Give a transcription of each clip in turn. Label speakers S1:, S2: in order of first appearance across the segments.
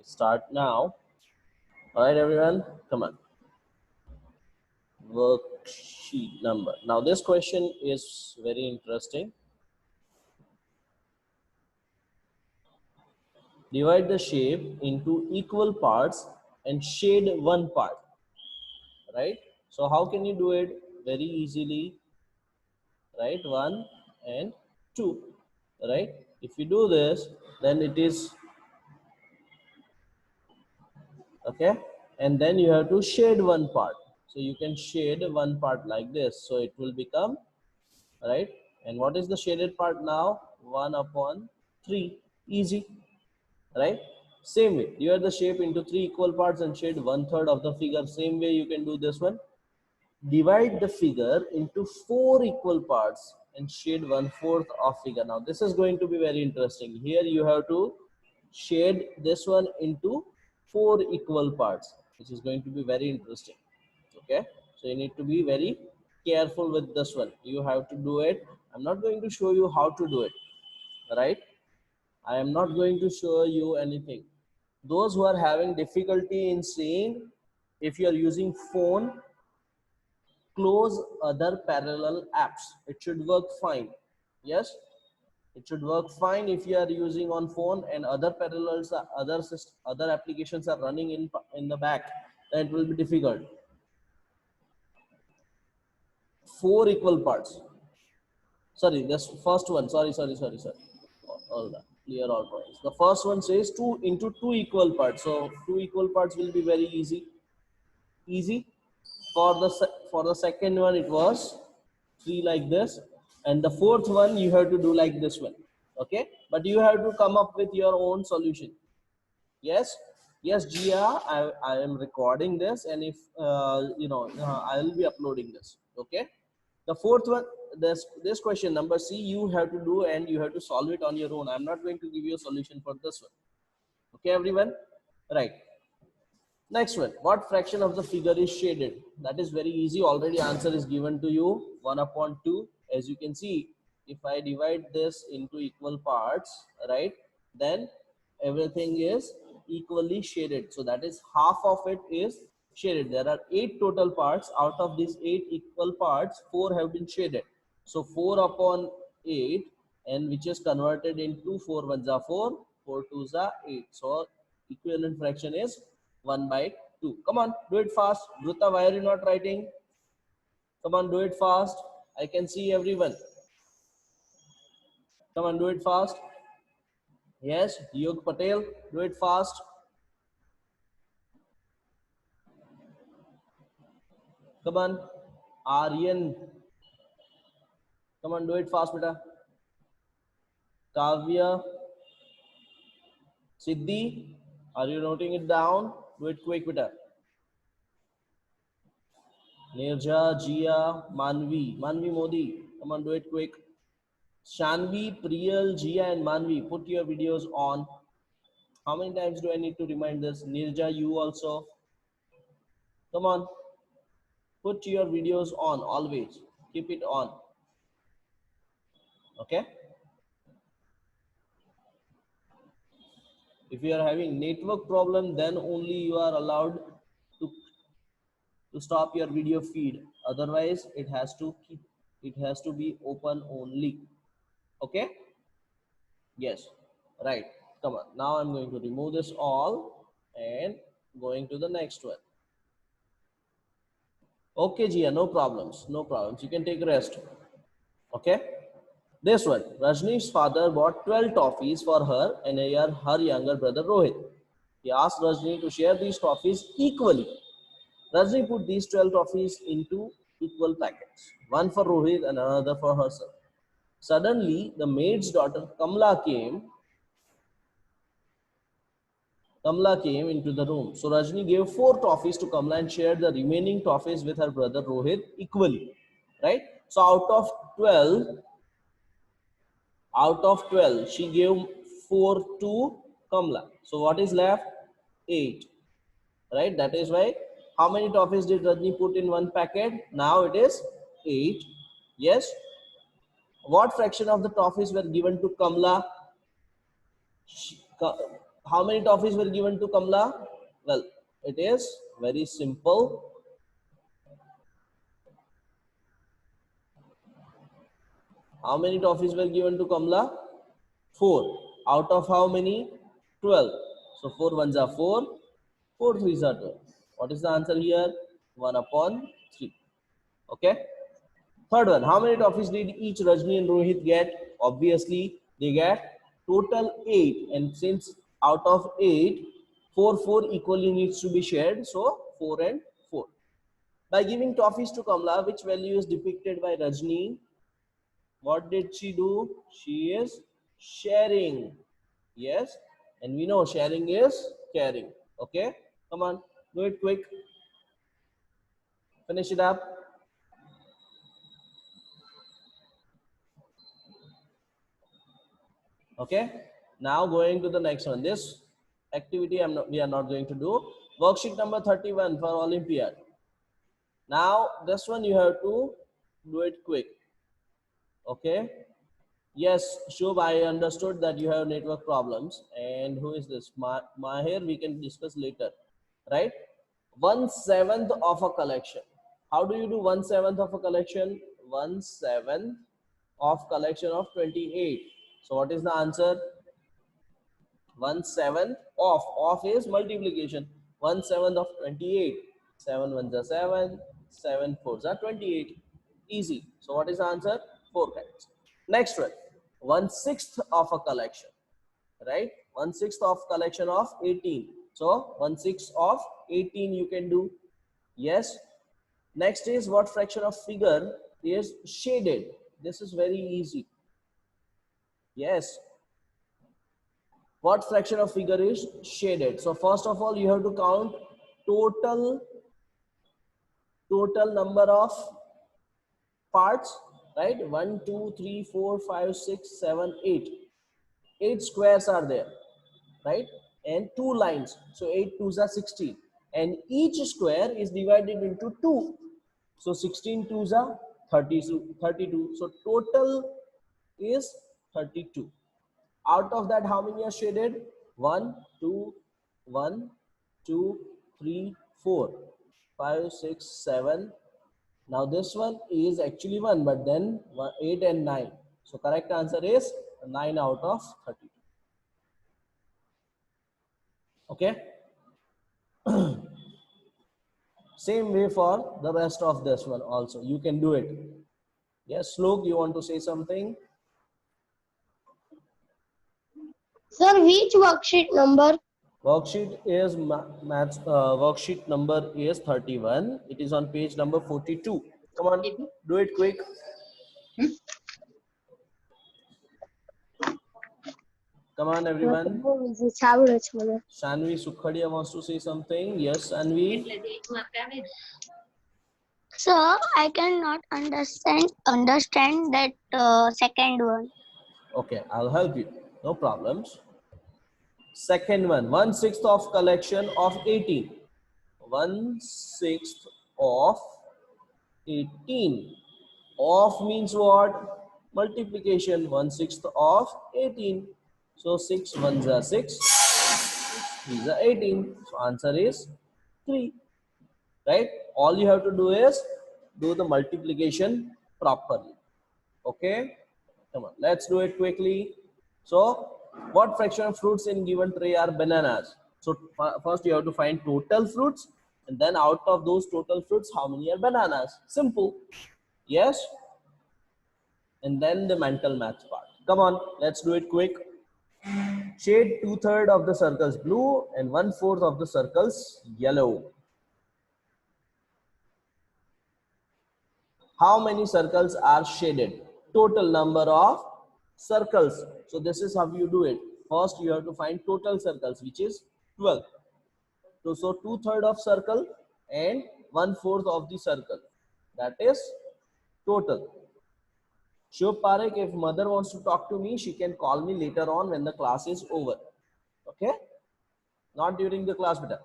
S1: Start now. All right, everyone, come on. Worksheet number. Now, this question is very interesting. Divide the shape into equal parts and shade one part. Right? So, how can you do it? Very easily. Right? 1 and 2. Right? If you do this, then it is okay, and then you have to shade one part. So you can shade one part like this, so it will become right. And what is the shaded part now? 1 upon 3. Easy, right? Same way, divide the shape into 3 equal parts and shade 1/3 of the figure. Same way you can do this one. Divide the figure into 4 equal parts and shade 1/4 of figure. Now this is going to be very interesting. Here you have to shade this one into 4 equal parts, which is going to be very interesting. Okay, so you need to be very careful with this one. You have to do it. I'm not going to show you how to do it, right? I am not going to show you anything. Those who are having difficulty in seeing, if you are using phone, close other parallel apps. It should work fine. Yes, it should work fine. If you are using on phone and other parallels, other applications are running in the back, then it will be difficult. 4 equal parts. Sorry, this first one. Sorry. All that. Clear all points. The first one says 2 into 2 equal parts. So 2 equal parts will be very easy. Easy. For the second one, it was 3 like this, and the fourth one you have to do like this one. Okay, but you have to come up with your own solution. Yes, yes, Gia, I am recording this, and if I will be uploading this. Okay, the fourth one, this question number C, you have to do and you have to solve it on your own. I'm not going to give you a solution for this one. Okay, everyone, right? Next one, what fraction of the figure is shaded? That is very easy. Already answer is given to you, 1 upon 2. As you can see, if I divide this into equal parts, right, then everything is equally shaded. So that is half of it is shaded. There are 8 total parts. Out of these 8 equal parts, 4 have been shaded. So 4 upon 8, and which is converted into 4 ones are 4, 4 twos are 8. So equivalent fraction is 1 by 2. Come on, do it fast. Druta, why are you not writing? Come on, do it fast. I can see everyone. Come on, do it fast. Yes, Yog Patel, do it fast. Come on, Aryan. Come on, do it fast, beta. Kavya, Siddhi, are you noting it down? Do it quick, beta. Nirja, Jia, Manvi, Manvi Modi. Come on, do it quick. Shanvi, Priyal, Jia, and Manvi, put your videos on. How many times do I need to remind this? Nirja, you also. Come on. Put your videos on always. Keep it on. Okay. If you are having network problem, then only you are allowed to, to stop your video feed. Otherwise, it has to be open only. Okay. Yes. Right. Come on. Now I'm going to remove this all and going to the next one. Okay, Gia, no problems. No problems. You can take rest. Okay. This one, Rajni's father bought 12 toffees for her and her younger brother Rohit. He asked Rajni to share these toffees equally. Rajni put these 12 toffees into equal packets, one for Rohit and another for herself. Suddenly, the maid's daughter Kamla came into the room. So Rajni gave 4 toffees to Kamla and shared the remaining toffees with her brother Rohit equally. Right? So out of 12, she gave 4 to Kamla. So what is left? 8. Right? That is why, how many toffees did Rajni put in one packet? Now it is 8. Yes. What fraction of the toffees were given to Kamla? How many toffees were given to Kamla? Well, it is very simple. How many toffees were given to Kamla? 4. Out of how many? 12. So 4 ones are 4, 4 threes are 12. What is the answer here? 1 upon 3. Okay. Third one, how many toffees did each Rajni and Rohit get? Obviously, they get total 8. And since out of 8, 4 equally needs to be shared. So 4 and 4. By giving toffees to Kamla, which value is depicted by Rajni? What did she do? She is sharing. Yes. And we know sharing is caring. Okay. Come on. Do it quick. Finish it up. Okay. Now going to the next one. This activity we are not going to do. Worksheet number 31 for Olympiad. Now this one you have to do it quick. Okay. Yes, Shubh, I understood that you have network problems. And who is this? Mahir, we can discuss later. Right? 1/7 of a collection. How do you do 1/7 of a collection? 1/7 of collection of 28. So what is the answer? 1/7 of is multiplication. 1/7 of 28. 7 ones are 7, 7 fours are 28. Easy. So what is the answer? 4 kinds. Next one, 1/6 of a collection, right? 1/6 of collection of 18. So 1/6 of 18 you can do. Yes. Next is what fraction of figure is shaded. This is very easy. Yes. What fraction of figure is shaded? So first of all, you have to count total number of parts, right? 1, 2, 3, 4, 5, 6, 7, 8. 8 squares are there, right? And 2 lines. So 8 twos are 16. And each square is divided into 2. So 16 twos are 32. So total is 32. Out of that, how many are shaded? 1, 2, 1, 2, 3, 4, 5, 6, 7. Now this one is actually 1, but then 8 and 9. So correct answer is 9 out of 32. Okay. Same way for the rest of this one also. You can do it. Yes, Slok, you want to say something?
S2: Sir, which worksheet number?
S1: Worksheet is maths. Worksheet number is 31. It is on page number 42. Come on, do it quick. Come on, everyone. Shanvi Sukhadia wants to say something. Yes, Shanvi.
S2: Sir, I cannot understand that second one.
S1: Okay, I'll help you. No problems. Second one, 1/6 of collection of 18. 1/6 of 18. Of means what? Multiplication. 1/6 of 18. So 6 ones are 6. These are 18. So answer is 3. Right? All you have to do is do the multiplication properly. Okay? Come on, let's do it quickly. So, what fraction of fruits in given tray are bananas? So, first you have to find total fruits, and then out of those total fruits, how many are bananas? Simple. Yes? And then the mental math part. Come on, let's do it quick. Shade 2/3 of the circles blue and 1/4 of the circles yellow. How many circles are shaded? Total number of circles. So this is how you do it. First you have to find total circles, which is 12. So 2/3 of circle and 1/4 of the circle. That is total. Shubh Parekh, if mother wants to talk to me, she can call me later on when the class is over. Okay? Not during the class, beta.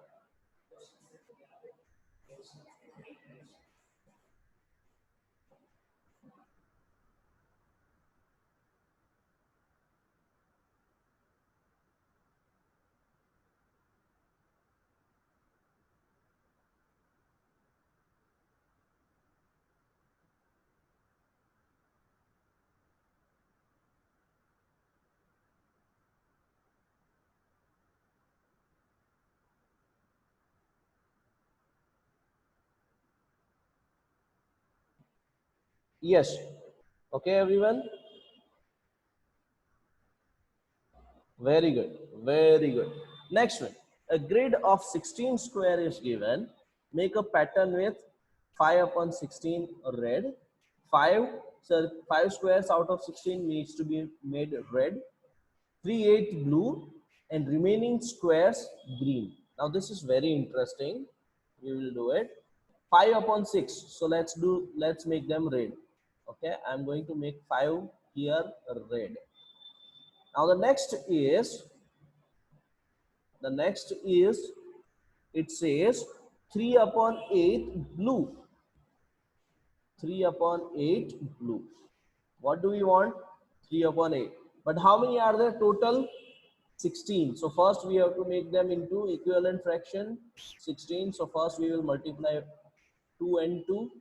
S1: Yes. Okay, everyone. Very good. Very good. Next one. A grid of 16 square is given. Make a pattern with 5 upon 16 red. 5, so 5 squares out of 16 needs to be made red. 3, 8 blue, and remaining squares green. Now this is very interesting. We will do it. 5 upon 6. So let's make them red. Okay, I'm going to make 5 here red. Now the next is it says 3 upon 8 blue. 3 upon 8 blue. What do we want? 3 upon 8. But how many are there total? 16. So first we have to make them into equivalent fraction. 16. So first we will multiply 2 and 2,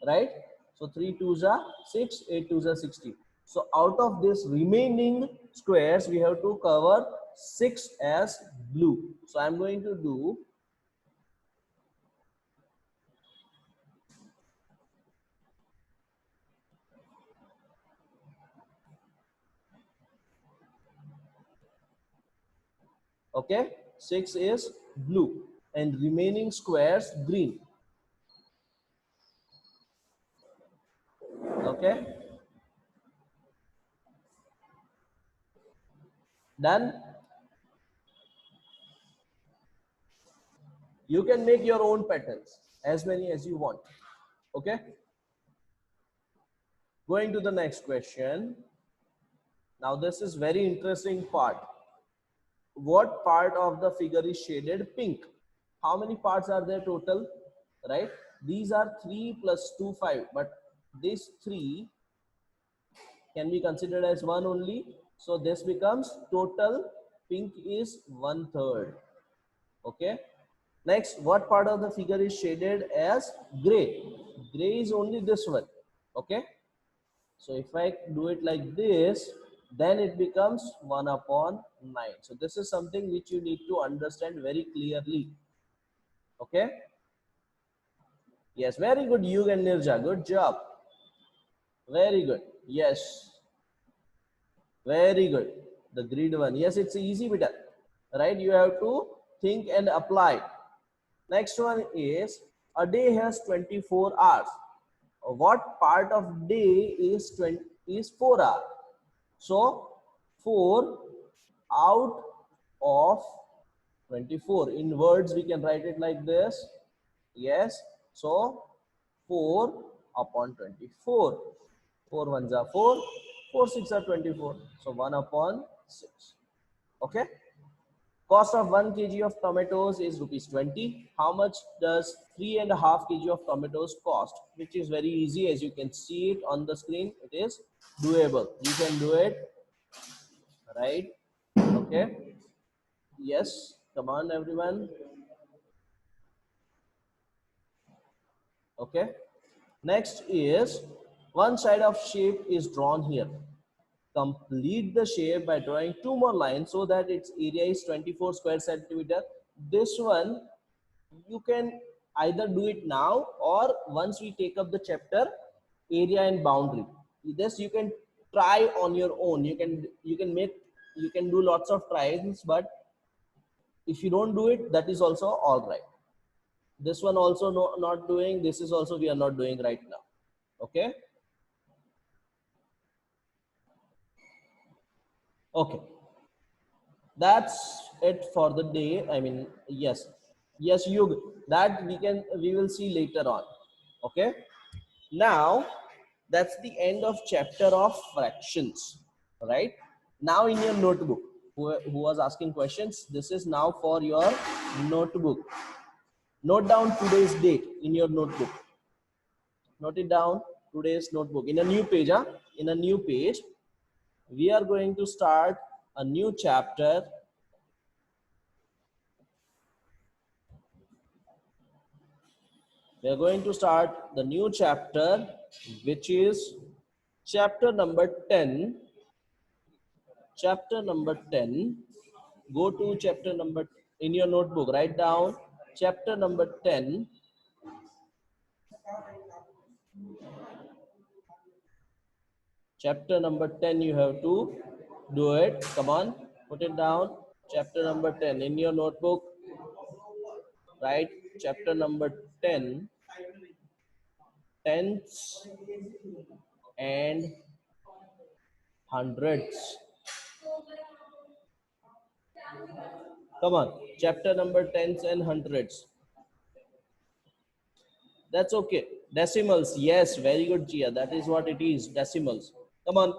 S1: right? So 3 2s are 6, 8 2s are 16. So out of this remaining squares, we have to cover 6 as blue. So I'm going to do okay, 6 is blue and remaining squares green. Okay, done. You can make your own patterns, as many as you want. Okay, going to the next question. Now this is very interesting part. What part of the figure is shaded pink? How many parts are there total? Right? These are 3 plus 2, 5. But this 3 can be considered as 1 only. So this becomes total pink is 1/3. Okay. Next, what part of the figure is shaded as gray? Gray is only this one. Okay. So if I do it like this, then it becomes 1 upon 9. So this is something which you need to understand very clearly. Okay. Yes, very good, Yug and Nirja. Good job. Very good. Yes. Very good. The grid one. Yes, it's easy bit. Right? You have to think and apply. Next one is a day has 24 hours. What part of day is 4 hours? So 4 out of 24. In words, we can write it like this. Yes. So 4 upon 24. 4 ones are 4. 4 6 are 24. So 1 upon 6. Okay. Cost of 1 kg of tomatoes is rupees 20. How much does 3.5 kg of tomatoes cost? Which is very easy, as you can see it on the screen. It is doable. You can do it, right? Okay. Yes. Come on, everyone. Okay. Next is one side of shape is drawn here. Complete the shape by drawing 2 more lines so that its area is 24 square centimeter. This one you can either do it now or once we take up the chapter area and boundary. This you can try on your own. You can do lots of tries, but if you don't do it, that is also all right. This one also not doing. This is also we are not doing right now. Okay. Okay. That's it for the day. I mean, yes, Yug, that we will see later on. Okay. Now that's the end of chapter of fractions, right? Now in your notebook, who was asking questions, this is now for your notebook. Note down today's date in your notebook. Note it down, today's notebook in a new page. In a new page, we are going to start a new chapter. We are going to start the new chapter, which is chapter number 10. Chapter number 10. Go to chapter number in your notebook. Write down chapter number 10. Chapter number 10, you have to do it. Come on, put it down. Chapter number 10 in your notebook. Write chapter number 10, tenths and hundreds. Come on, chapter number tens and hundreds. That's okay. Decimals, yes, very good, Gia. That is what it is, decimals. Come on,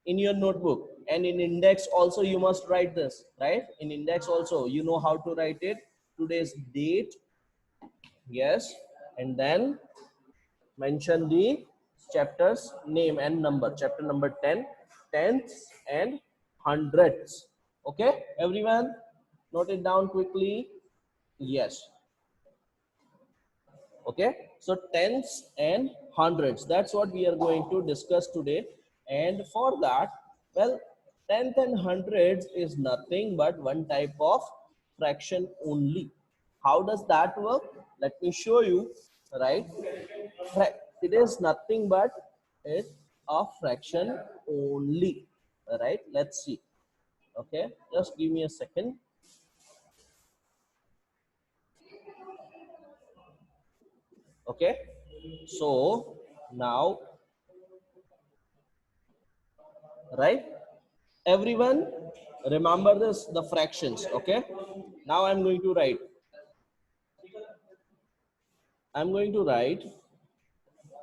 S1: in your notebook and in index also you must write this, right? In index also, you know how to write it. Today's date, yes, and then mention the chapter's name and number. Chapter number 10, tenths and hundreds. Okay, everyone, note it down quickly. Yes. Okay, so tens and hundreds, that's what we are going to discuss today. And for that, well, tenth and hundreds is nothing but one type of fraction only. How does that work? Let me show you, right? It is nothing but it's a fraction only, right? Let's see. Okay, just give me a second. Okay, so now, right, everyone remember this, the fractions. Okay, now I'm going to write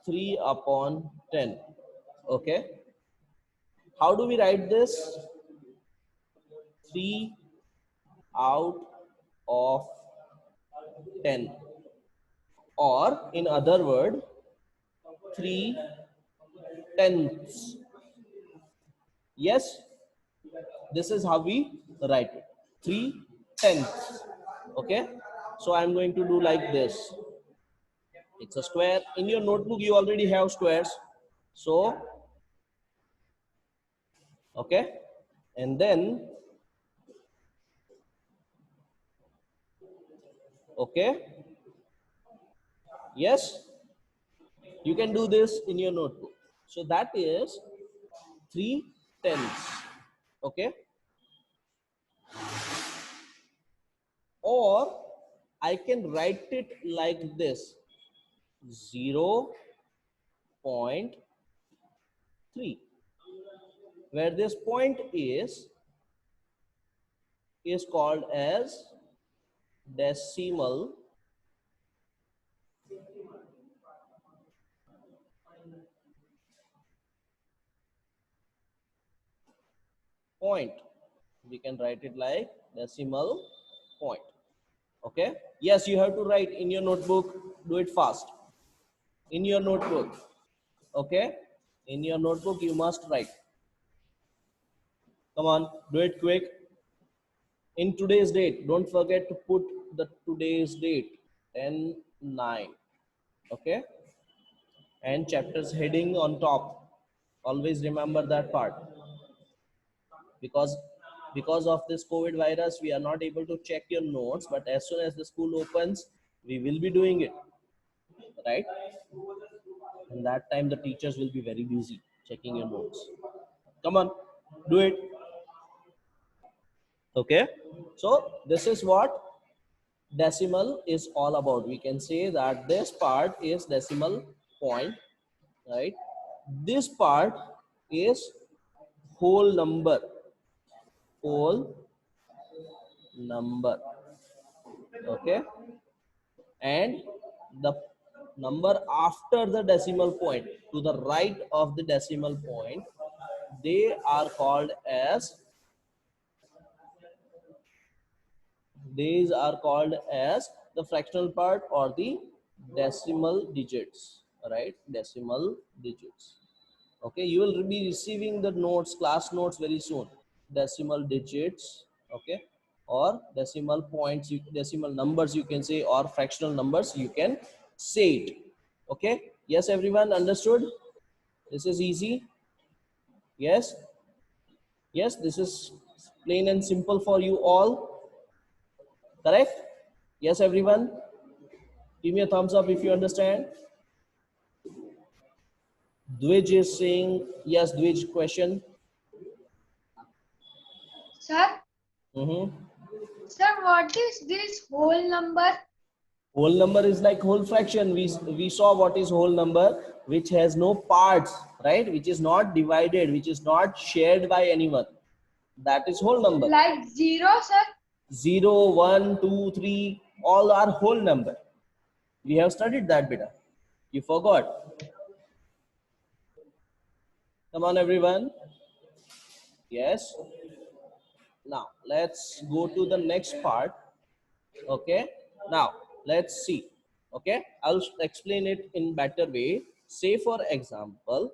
S1: 3 upon 10. Okay, how do we write this? 3 out of 10, or in other word, 3 tenths. Yes, this is how we write it, 3 tenths. Okay, so I'm going to do like this. It's a square. In your notebook you already have squares, so okay, and then okay, yes, you can do this in your notebook. So that is 3 tenths. Okay, or I can write it like this, 0.3, where this point is called as decimal point. We can write it like decimal point. Okay, yes, you have to write in your notebook. Do it fast in your notebook. Okay, in your notebook you must write. Come on, do it quick. In today's date, don't forget to put the today's date, 10/9. Okay, and chapters heading on top, always remember that part, because of this COVID virus we are not able to check your notes, but as soon as the school opens we will be doing it, right? And that time the teachers will be very busy checking your notes. Come on, do it. Okay, so this is what decimal is all about. We can say that this part is decimal point, right? This part is whole number, whole number. Okay, and the number after the decimal point, to the right of the decimal point, they are called as, these are called as the fractional part or the decimal digits, right? Decimal digits. Okay, you will be receiving the notes, class notes, very soon. Decimal digits, okay, or decimal points, decimal numbers you can say, or fractional numbers you can say it. Okay, yes, everyone understood? This is easy. Yes, yes, this is plain and simple for you all. Correct? Yes, everyone. Give me a thumbs up if you understand. Dwij is saying yes. Dwij, question.
S3: Sir,
S1: Mm-hmm.
S3: sir, what is this whole number?
S1: Whole number is like whole fraction. We saw what is whole number, which has no parts, right? Which is not divided, which is not shared by anyone. That is whole number.
S3: Like 0, sir?
S1: 0, 1, 2, 3, all are whole number. We have studied that, beta. You forgot. Come on, everyone. Yes. Now let's go to the next part. Okay. Now let's see. Okay. I'll explain it in better way. Say for example,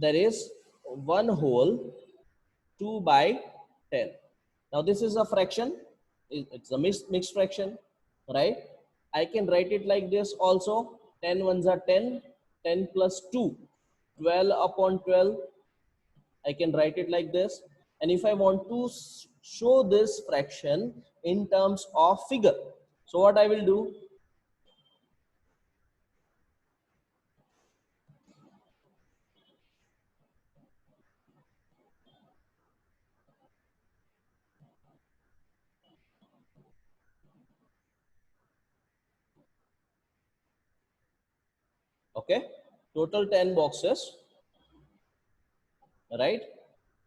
S1: there is one whole 2 by 10. Now this is a fraction. It's a mixed fraction, right? I can write it like this also. 10 ones are 10. 10 plus 2, 12 upon 12. I can write it like this. And if I want to show this fraction in terms of figure, so what I will do? Okay, total 10 boxes, right?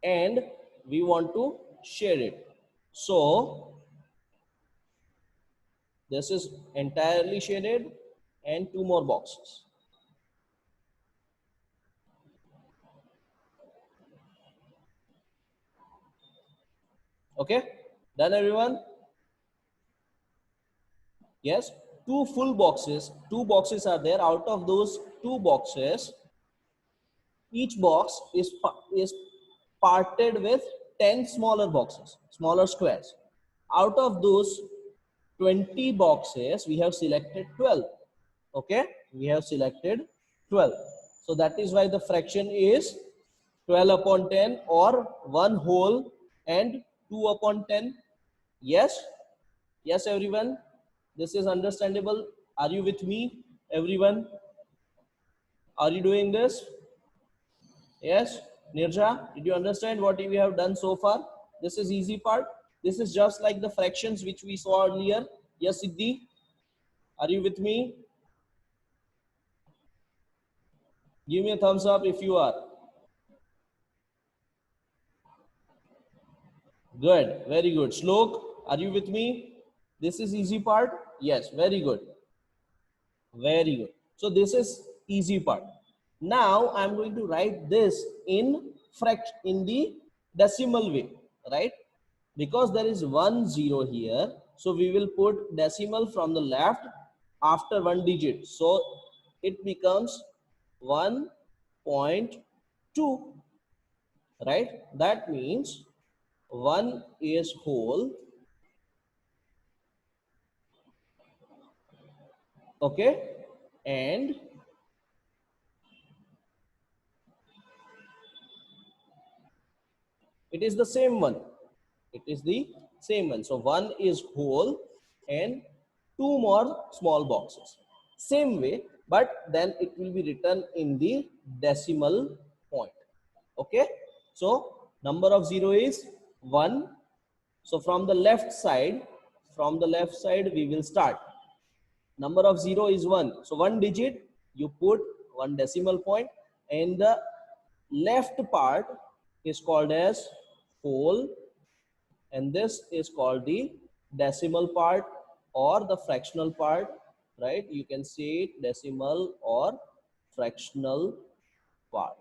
S1: And we want to share it. So this is entirely shaded and 2 more boxes. Okay, done everyone? Yes, 2 full boxes, 2 boxes are there. Out of those 2 boxes, each box is parted with 10 smaller boxes, smaller squares. Out of those 20 boxes, we have selected 12. Okay, we have selected 12. So that is why the fraction is 12 upon 10 or 1 whole and 2 upon 10. Yes, yes, everyone. This is understandable. Are you with me, everyone? Are you doing this? Yes, Nirja, did you understand what we have done so far? This is easy part. This is just like the fractions which we saw earlier. Yes, Siddhi, are you with me? Give me a thumbs up if you are. Good, very good. Shlok, are you with me? This is easy part. Yes, very good. Very good. So this is easy part. Now I'm going to write this in in the decimal way, right? Because there is 1 0 here, so we will put decimal from the left after 1 digit. So it becomes 1.2, right? That means 1 is whole, okay? And it is the same one. It is the same one. So 1 is whole and 2 more small boxes. Same way, but then it will be written in the decimal point. Okay. So number of 0 is 1. So from the left side, we will start. Number of 0 is 1. So 1 digit, you put 1 decimal point, and the left part is called as whole, and this is called the decimal part or the fractional part, right? You can say it decimal or fractional part.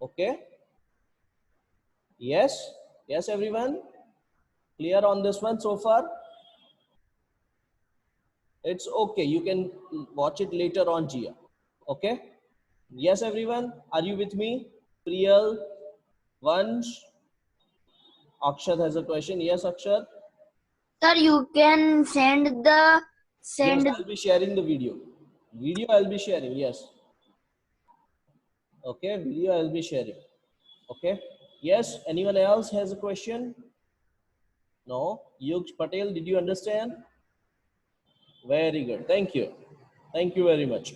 S1: Okay, yes, yes, everyone clear on this one so far? It's okay, you can watch it later on, Gia. Okay, yes, everyone, are you with me? Priyal, Vansh, Akshat has a question. Yes, Akshat.
S2: Sir, you can send the
S1: Yes,
S2: send.
S1: I'll be sharing the video. Video I'll be sharing. Yes. Okay, video I'll be sharing. Okay. Yes, anyone else has a question? No. Yug Patel, did you understand? Very good. Thank you. Thank you very much.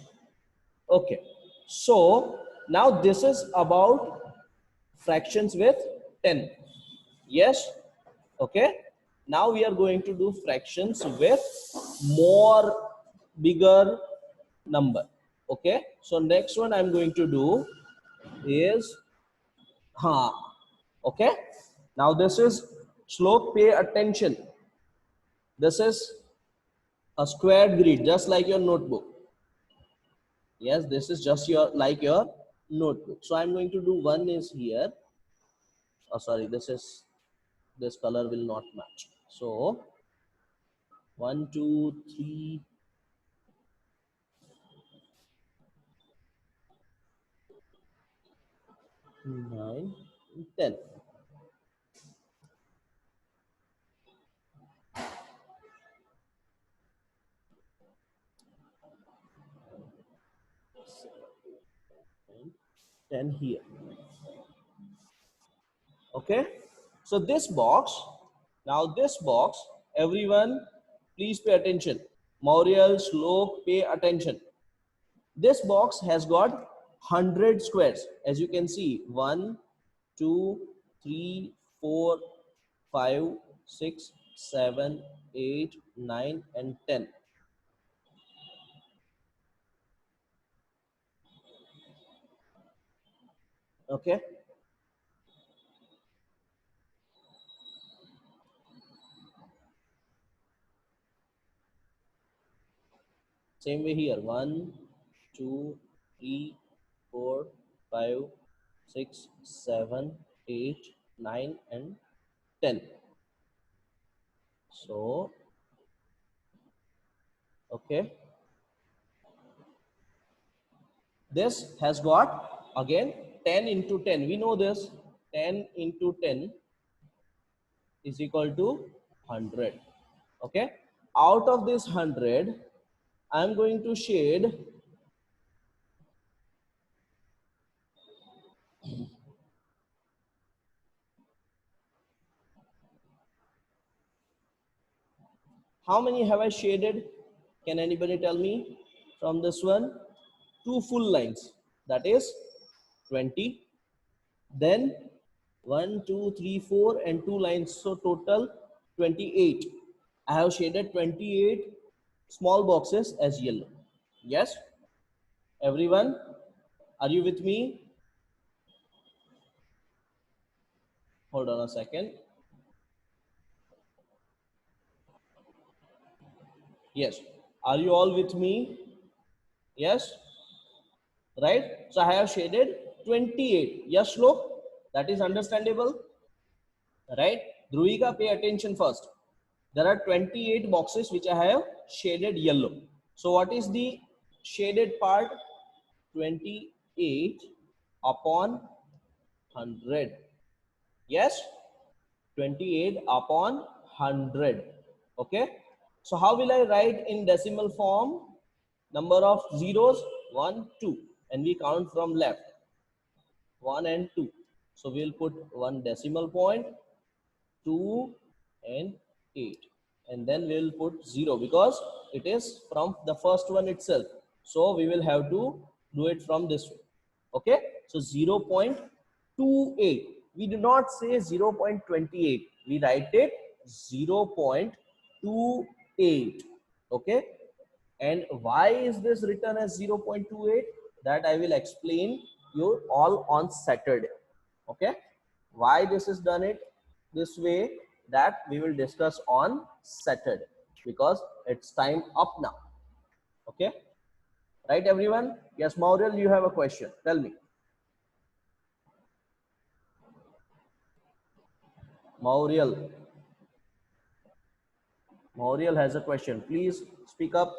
S1: Okay. So now this is about fractions with 10. Yes. Okay. Now we are going to do fractions with more bigger number. Okay. So next one I'm going to do is okay. Now this is slope. Pay attention. This is a squared grid, just like your notebook. Yes, this is just your like your notebook. So I'm going to do one is here. Oh, sorry, this color will not match. So 1, 2, 3, 9, 10. And 10 here. Okay. So this box, now this box, everyone, please pay attention. Mauriel, Slope, pay attention. This box has got 100 squares. As you can see, 1, 2, 3, 4, 5, 6, 7, 8, 9, and 10. Okay. Same way here. 1, 2, 3, 4, 5, 6, 7, 8, 9, and 10. So, okay. This has got again 10 into 10. We know this. 10 into 10 is equal to 100. Okay. Out of this 100, I'm going to shade how many have I shaded? Can anybody tell me from this one? 2 full lines, that is 20. Then 1, 2, 3, 4 and 2 lines, so total 28. I have shaded 28 small boxes as yellow. Yes, everyone, are you with me? Hold on a second. Yes, are you all with me? Yes, right? So I have shaded 28. Yes, look, that is understandable, right? Dhruvika, pay attention first. There are 28 boxes which I have shaded yellow. So what is the shaded part? 28 upon 100. Yes, 28 upon 100. Okay. So how will I write in decimal form? Number of zeros, 1, 2. And we count from left. 1 and 2. So we'll put one decimal point, 2 and 8. And then we'll put 0 because it is from the first one itself. So we will have to do it from this way. Okay. So 0.28. We do not say 0.28. We write it 0.28. Okay. And why is this written as 0.28? That I will explain you all on Saturday. Okay. Why this is done it this way, that we will discuss on Saturday, because it's time up now. Okay. Right, everyone? Yes, Mauriel, you have a question. Tell me. Mauriel. Mauriel has a question. Please speak up.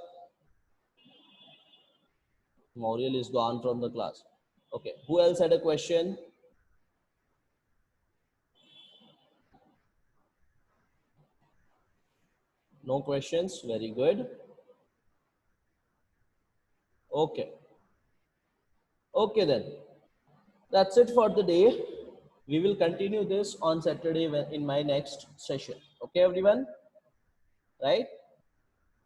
S1: Mauriel is gone from the class. Okay. Who else had a question? No questions. Very good. Okay. Okay then. That's it for the day. We will continue this on Saturday in my next session. Okay, everyone? Right?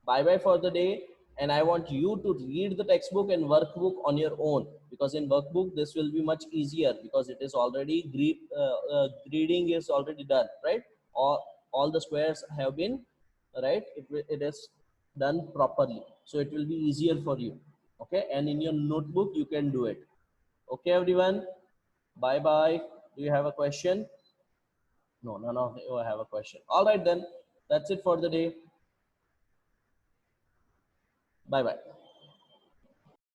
S1: Bye bye for the day. and I want you to read the textbook and workbook on your own, because in workbook this will be much easier because it is already grading is already done, right? All the squares have been, right, it is done properly, so it will be easier for you. Okay, and in your notebook you can do it. Okay everyone, bye bye. Do you have a question? No, none of you have a question. All right then, that's it for the day. Bye bye.